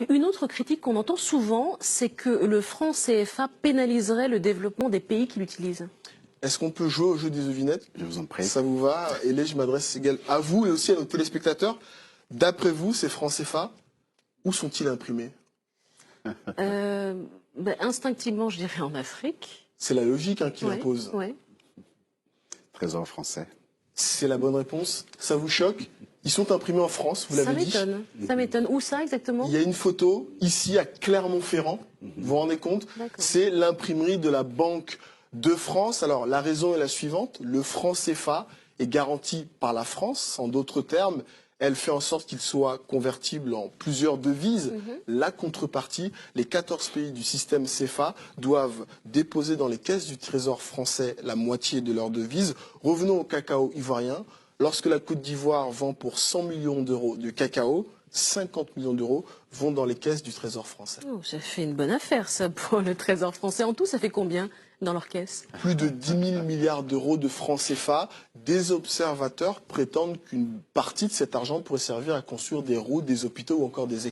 Une autre critique qu'on entend souvent, c'est que le franc CFA pénaliserait le développement des pays qui l'utilisent. Est-ce qu'on peut jouer au jeu des devinettes? Je vous en prie. Ça vous va? Et là, je m'adresse également à vous et aussi à nos téléspectateurs. D'après vous, ces francs CFA, où sont-ils imprimés? Instinctivement, je dirais en Afrique. C'est la logique qui l'impose. Ouais. Trésor français. C'est la bonne réponse. Ça vous choque? Ils sont imprimés en France, vous l'avez dit. Ça m'étonne. Où ça exactement? Il y a une photo ici à Clermont-Ferrand. Vous vous rendez compte? C'est l'imprimerie de la Banque de France. Alors la raison est la suivante. Le franc CFA est garanti par la France. En d'autres termes, elle fait en sorte qu'il soit convertible en plusieurs devises. La contrepartie, les 14 pays du système CFA doivent déposer dans les caisses du Trésor français la moitié de leurs devises. Revenons au cacao ivoirien. Lorsque la Côte d'Ivoire vend pour 100 millions d'euros de cacao, 50 millions d'euros vont dans les caisses du Trésor français. Oh, ça fait une bonne affaire, ça, pour le Trésor français. En tout, ça fait combien dans leur caisse? Plus de 10 000 milliards d'euros de francs CFA. Des observateurs prétendent qu'une partie de cet argent pourrait servir à construire des routes, des hôpitaux ou encore des écoles.